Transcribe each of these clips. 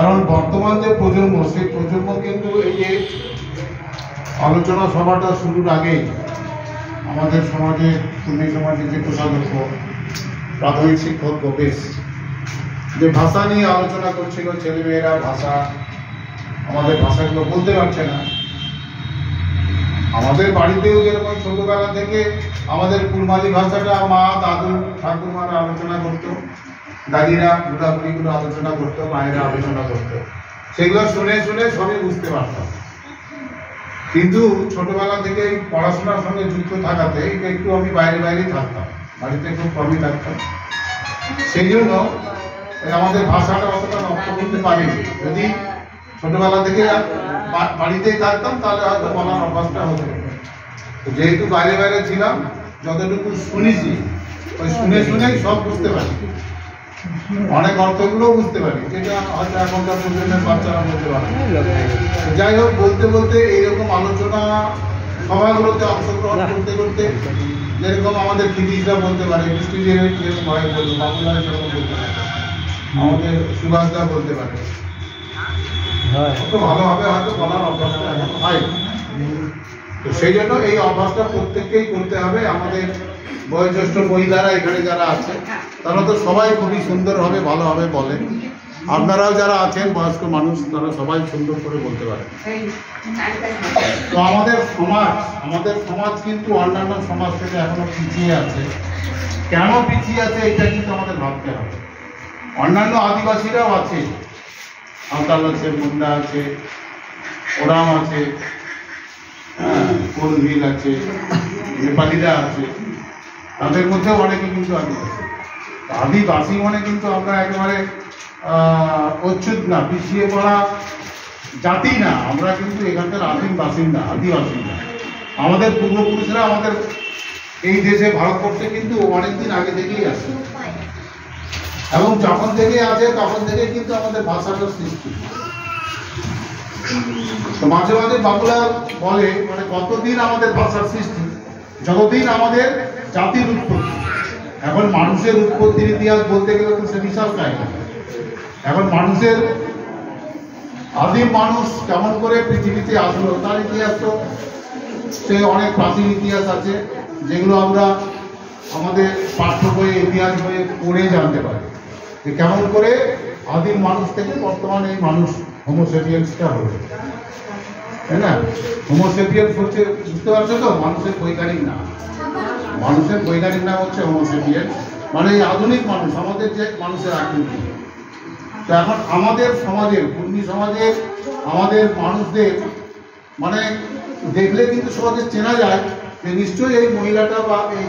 কারণ বর্তমান যে প্রজন্ম, সেই প্রজন্ম কিন্তু এই যে আলোচনা সভাটা শুরুর আগেই আমাদের সমাজে, সুন্নি সমাজে যে কোষাধ্যক্ষ প্রাথমিক শিক্ষক গোপেশ যে ভাষা নিয়ে আলোচনা করছিল, ছেলেমেয়েরা ভাষা, আমাদের ভাষাগুলো বলতে পারছে না। আমাদের বাড়িতেও যেরকম ছোটবেলা থেকে আমাদের কুড়মালি ভাষাটা মা, দাদু, ঠাকুরমারা আলোচনা করতো, দাদিরা, বুড়াবুড়িগুলো আলোচনা করতো, মায়েরা আলোচনা করতো, সেগুলো শুনে শুনে সবই বুঝতে পারতাম। কিন্তু ছোটবেলা থেকে পড়াশোনার সঙ্গে যুক্ত থাকাতে একটু আমি বাইরে বাইরেই থাকতাম, বাড়িতে খুব কমই থাকতাম। সেই জন্য আমাদের ভাষাটা অতটা নষ্ট করতে পারিনি। যদি ছোটবেলা থেকে বাড়িতেই থাকতাম তাহলে হয়তো বলার অভ্যাসটা হতো। যেহেতু বাইরে বাইরে ছিলাম, যতটুকু শুনেছি ওই শুনে শুনেই সব বুঝতে পারি, অনেক অর্থগুলোও বুঝতে পারি, যেটা হয়তো এখনকার প্রজন্মের বাচ্চারা বলতে পারে। যাই হোক, বলতে বলতে এইরকম আলোচনা সভাগুলোতে অংশগ্রহণ করতে করতে যেরকম আমাদের খিদিজরা বলতে পারে, বৃষ্টিদের যেরকম ভয় বলতো, বাবুলারা যেরকম বলতে পারে, আমাদের সুভাষদা বলতে পারে, ভালোভাবে হয়তো বলার অভ্যাসটা এখন হয়। তো সেই জন্য এই অভ্যাসটা প্রত্যেককেই করতে হবে। আমাদের বয়োজ্যেষ্ঠ মহিলারা এখানে যারা আছে তারা তো সবাই খুবই সুন্দরভাবে ভালোভাবে বলেন। আপনারাও যারা আছেন বয়স্ক মানুষ, তারা সবাই সুন্দর করে বলতে পারেন। তো আমাদের সমাজ কিন্তু অন্যান্য সমাজ থেকে এখনো পিছিয়ে আছে। কেন পিছিয়ে আছে এটা কিন্তু আমাদের ভাবতে হবে। অন্যান্য আদিবাসীরাও আছে, সাঁওতাল আছে, মুন্ডা আছে, ওরাম আছে, কোলভিল আছে, নেপালিরা আছে, তাদের মধ্যেও অনেকে কিন্তু আদিবাসী। আদিবাসী মানে কিন্তু আমরা একেবারে অচ্ছুত না, পিছিয়ে পড়া জাতি না, আমরা কিন্তু এখানকার আদিম বাসিন্দা, আদিবাসী না। আমাদের পূর্বপুরুষরা আমাদের এই দেশে, ভারতবর্ষে কিন্তু অনেকদিন আগে থেকেই আছে, এবং যখন থেকে আছে তখন থেকে কিন্তু আমাদের ভাষাটার সৃষ্টি। তো মাঝে মাঝে বাবুরা বলে, মানে কতদিন আমাদের ভাষার সৃষ্টি, যতদিন আমাদের জাতির উৎপত্তি। এখন মানুষের উৎপত্তির ইতিহাস বলতে গেলে তো সে বিশাল কাহিনী। এখন মানুষের আদিম মানুষ কেমন করে পৃথিবীতে আসলো তার ইতিহাস তো সে অনেক প্রাচীন ইতিহাস আছে, যেগুলো আমরা আমাদের পাঠ্য বইয়ে, ইতিহাস বইয়ে পড়ে জানতে পারি যে কেমন করে আদিম মানুষ থেকে বর্তমানে এই মানুষ হোমোসেপিয়েন্সটা হলো, তাই না? হোমোসেপিয়েন্স হচ্ছে, বুঝতে পারছো তো, মানুষের বৈজ্ঞানিক নাম। মানুষের বৈজ্ঞানিক নাম হচ্ছে হোমোসেপিয়েন্স, মানে এই আধুনিক মানুষ, আমাদের যে মানুষের আকৃতি। তো এখন আমাদের সমাজের, কুর্মী সমাজের আমাদের মানুষদের মানে দেখলে কিন্তু সমাজে চেনা যায় যে নিশ্চয়ই এই মহিলাটা বা এই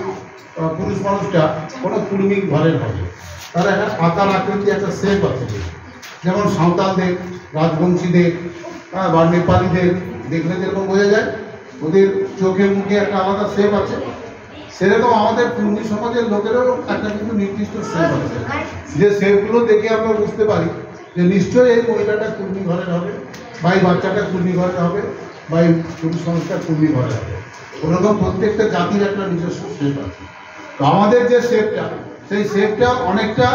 পুরুষ মানুষটা কোনো কুর্মী ঘরের হবে। তার একটা আকার আকৃতি, একটা শেপ আছে। যেমন সাঁওতালদের, রাজবংশীদের বা নেপালিদের দেখলে যেরকম বোঝা যায়, ওদের চোখে মুখে একটা আলাদা শেপ আছে, সেরকম আমাদের কুর্মী সমাজের লোকেরও একটা কিন্তু নির্দিষ্ট শেপ আছে, যে শেপগুলো দেখে আমরা বুঝতে পারি যে নিশ্চয়ই এই মহিলাটা কুর্মী ঘরের হবে, বা এই বাচ্চাটা কুর্মী ঘরের হবে, বা এই পুরুষ মানুষটা কুর্মী ঘরের হবে। ওরকম প্রত্যেকটা জাতির একটা নিজস্ব শেপ আছে। তো আমাদের যে শেপটা, সেই শেপটা অনেকটা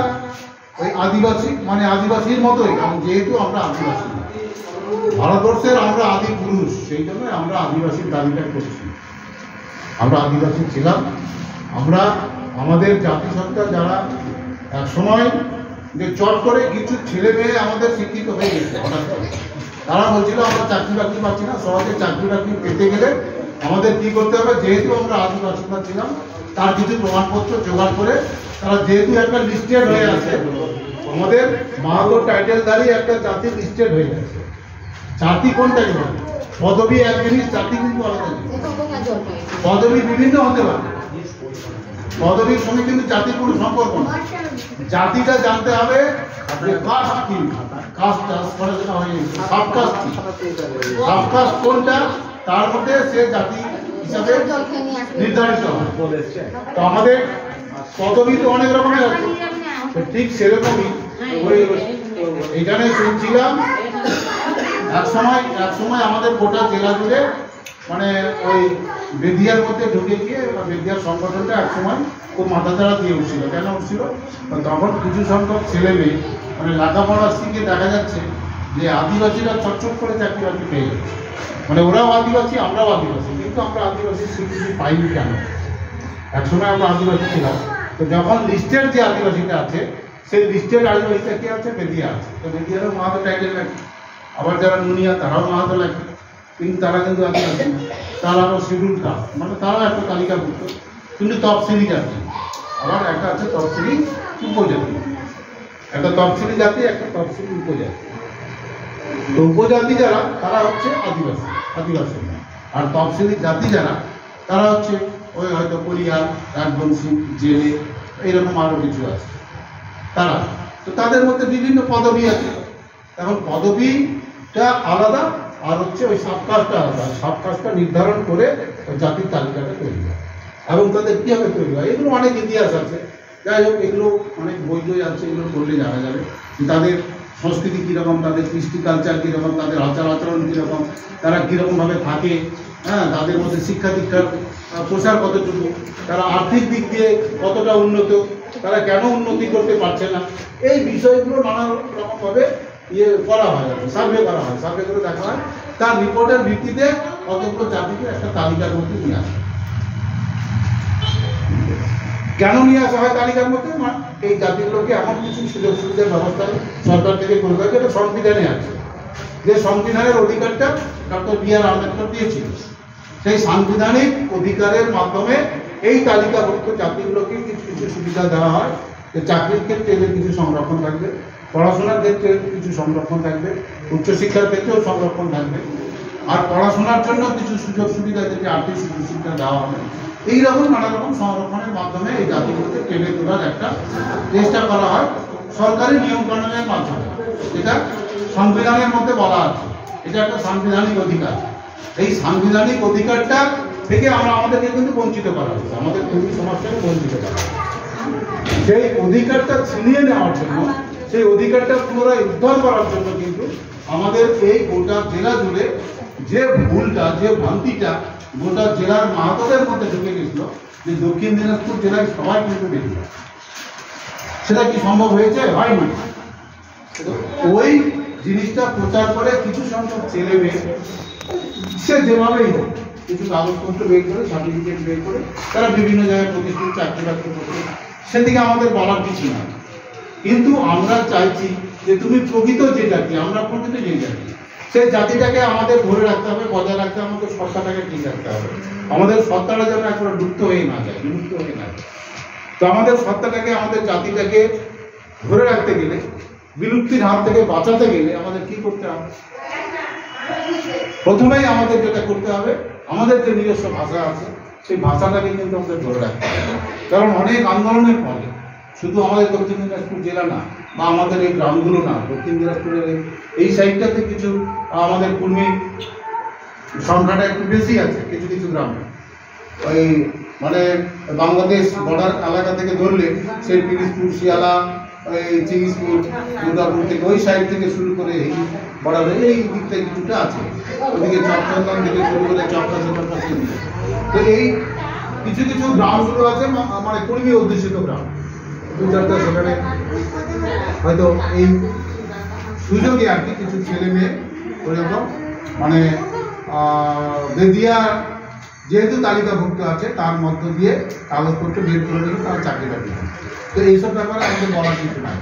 ওই আদিবাসী, মানে আদিবাসীর মতোই, কারণ যেহেতু আমরা আদিবাসী, ভারতবর্ষের আমরা আদি পুরুষ, সেই জন্য আমরা আদিবাসীর দাবিটা করছি। আমরা আদিবাসী ছিলাম। আমরা আমাদের জাতিসত্তা যারা এক সময় যে চট করে কিছু ছেলে মেয়ে আমাদের শিক্ষিত হয়ে গেছে, হঠাৎ করে তারা বলছিল আমরা চাকরি বাকরি পাচ্ছি না, সহজে চাকরি বাকরি পেতে গেলে আমাদের কি করতে হবে, যেহেতু আমরা আদিবাসীরা ছিলাম তার কিছু প্রমাণপত্র জোগাড় করে, তারা যেহেতু একটা লিস্টেড হয়ে আছে, আমাদের মাহাতো টাইটেলধারী একটা জাতি লিস্টেড হয়ে গেছে। জাতি কোনটাকে বলে? পদবী এক জিনিস, জাতি কিন্তু আলাদা জিনিস। পদবী বিভিন্ন হতে পারে, পদবীর সঙ্গে কিন্তু জাতির কোনো সম্পর্ক না। জাতিটা জানতে হবে যে কাস্ট কি, কাস্ট পড়াশোনা হয়ে গেছে, সাবকাস্ট কি, সাবকাস্ট কোনটা, তার মধ্যে সে জাতি হিসাবে নির্ধারিত হয়। তো আমাদের পদবী তো অনেক রকমের আছে, ঠিক সেরকমই এখানে শুনছিলাম এক সময় আমাদের গোটা জেলা জুড়ে, মানে ওই বেদিয়ার মধ্যে ঢুকে গিয়ে বেদিয়ার সংগঠনটা এক সময় খুব মাথাচাড়া দিয়ে উঠছিল। কেন উঠছিল? তখন কিছু সংখ্যক ছেলে মেয়ে, মানে লেখাপড়া শিখে দেখা যাচ্ছে যে আদিবাসীরা চটচট করে চাকরি বাকরি পেয়ে যাচ্ছে, মানে ওরাও আদিবাসী আমরাও আদিবাসী, কিন্তু আমরা আদিবাসীর স্বীকৃতি পাইনি কেন? একসময় আমরা আদিবাসী ছিলাম, তো যখন লিস্টের যে আদিবাসীটা আছে সেই লিস্টের আদিবাসীটা কি আছে? বেদিয়া আছে, তো বেদিয়ারও মাহাতো টাইটেল লাগে, আবার যারা নুনিয়া তারাও মাহাতো লাগে, কিন্তু তারা কিন্তু আদিবাসী না, তারাও শিডিউল কাস্ট, মানে তারাও একটা তালিকাভুক্ত, কিন্তু তফসিলি জাতি। আবার একটা আছে তফসিলি উপজাতি, একটা তফসিলি জাতি, একটা তফসিলি উপজাতি। তো উপজাতি যারা তারা হচ্ছে আদিবাসী, আদিবাসী না। আর তফসিলি জাতি যারা তারা হচ্ছে ওই হয়তো পরিয়াল, রাজবংশী, জেলে, এইরকম আরো কিছু আছে তারা। তো তাদের মধ্যে বিভিন্ন পদবি আছে। এখন পদবিটা আলাদা, আর হচ্ছে ওই সাবকাস্টটা আলাদা। সাবকাস্টটা নির্ধারণ করে ওই জাতির তালিকাটা তৈরি হয়, এবং তাদের কীভাবে তৈরি হয় এগুলো অনেক ইতিহাস আছে। যাই হোক, এগুলো অনেক বই টই আছে, এগুলো পড়লে জানা যাবে তাদের সংস্কৃতি কীরকম, তাদের কৃষ্টি কালচার কীরকম, তাদের আচার আচরণ কীরকম, তারা কীরকমভাবে থাকে, হ্যাঁ, তাদের মধ্যে শিক্ষা দীক্ষার প্রসার কতটুকু, তারা আর্থিক দিক দিয়ে কতটা উন্নত, তারা কেন উন্নতি করতে পারছে না, এই বিষয়গুলো নানা রকমভাবে করা হয়, সার্ভে করা হয়। সার্ভে করে দেখা হয়, তার রিপোর্টের ভিত্তিতে কতগুলো জাতিকে একটা তালিকার মধ্যে নিয়ে আসে। কেন নিয়ে আসা হয় তালিকার মধ্যে? এই জাতিগুলোকে এমন কিছু সুযোগ সুবিধার ব্যবস্থা সরকার থেকে করবে, যেটা সংবিধানে আছে, যে সংবিধানের অধিকারটা ডক্টর বি.আর. আম্বেদকর দিয়েছিল। সেই সাংবিধানিক অধিকারের মাধ্যমে এই তালিকাভুক্ত জাতিগুলোকে কিছু কিছু সুবিধা দেওয়া হয়। যে চাকরির ক্ষেত্রে এদের কিছু সংরক্ষণ থাকবে, পড়াশোনার ক্ষেত্রে কিছু সংরক্ষণ থাকবে, উচ্চশিক্ষার ক্ষেত্রেও সংরক্ষণ থাকবে, আর পড়াশোনার জন্য কিছু সুযোগ সুবিধা, যেটি আর্থিক সুযোগ সুবিধা দেওয়া হবে। এইরকম নানা রকম সংরক্ষণের মাধ্যমে এই জাতিগুলোকে টেনে তোলার একটা চেষ্টা করা হয় সরকারি নিয়মকানুনের মাধ্যমে, যেটা সংবিধানের মধ্যে বলা আছে। এটা একটা সাংবিধানিক অধিকার। এই সাংবিধানিক অধিকারটা থেকে আমাদেরকে কিন্তু বঞ্চিত করা হচ্ছে, আমাদের কর্মী সমাজটাকে বঞ্চিত করা হচ্ছে। সেই অধিকারটা ছিনিয়ে নেওয়ার জন্য, সেই অধিকারটা পুনরায় উদ্ধার করার জন্য কিন্তু আমাদের এই গোটা জেলা জুড়ে যে ভুলটা, যে ভ্রান্তিটা গোটা জেলার মাহাতোদের মধ্যে ঢুকে গেছিল, যে দক্ষিণ দিনাজপুর জেলায় সবাই কিন্তু বেরিয়ে, সেটা কি সম্ভব হয়েছে? হয়নি। ওই জিনিসটা প্রচার করে কিছু সংখ্যক ছেলে মেয়ে, সে যেভাবেই হোক, কিছু কাগজপত্র বের করে, সার্টিফিকেট বের করে তারা বিভিন্ন জায়গায় প্রতিষ্ঠিত চাকরি বাকরি করছে, সেদিকে আমাদের বলার কিছু না। কিন্তু আমরা চাইছি যে তুমি প্রকৃত যে জাতি, আমরা প্রকৃত যে জাতি, সেই জাতিটাকে আমাদের ধরে রাখতে হবে, বজায় রাখতে হবে, আমাদের সত্তাটাকে ঠিক রাখতে হবে। আমাদের সত্তাটা যেন একবার লুপ্ত হয়ে না যায়, বিলুপ্ত হয়ে না যায়। তো আমাদের সত্তাটাকে, আমাদের জাতিটাকে ধরে রাখতে গেলে, বিলুপ্তির হাত থেকে বাঁচাতে গেলে আমাদের কি করতে হবে? প্রথমেই আমাদের যেটা করতে হবে, আমাদের যে নিজস্ব ভাষা আছে সেই ভাষাটাকে কিন্তু আমাদের ধরে রাখতে হবে। কারণ অনেক আন্দোলনের ফলে শুধু আমাদের দক্ষিণ দিনাজপুর জেলা না, বা আমাদের এই গ্রামগুলো না, দক্ষিণ দিনাজপুরের এই সাইডটাতে কিছু আমাদের কুর্মী সংখ্যাটা একটু বেশি আছে কিছু কিছু গ্রামে। ওই মানে বাংলাদেশ বর্ডার এলাকা থেকে ধরলে সেই পিরিজপুর, শিয়ালা, এই চিংসপুর, দুর্গাপুর থেকে ওই সাইড থেকে শুরু করে এই বর্ডারে এই দিক থেকে কিছুটা আছে, ওদিকে চকচন্দন থেকে শুরু করে চকচন্দন। তো এই কিছু কিছু গ্রামগুলো আছে মানে কর্মী অধ্যুষিত গ্রাম, দু চারটা, সেখানে হয়তো এই সুযোগে আর কি কিছু ছেলে মেয়ে ওইরকম মানে বেদিয়া যেহেতু তালিকাভুক্ত আছে তার মধ্য দিয়ে কাগজপত্র বের করে নিয়ে তারা চাকরি বাকরি। তো এইসব ব্যাপারে আমাদের বলার কিছু নাই।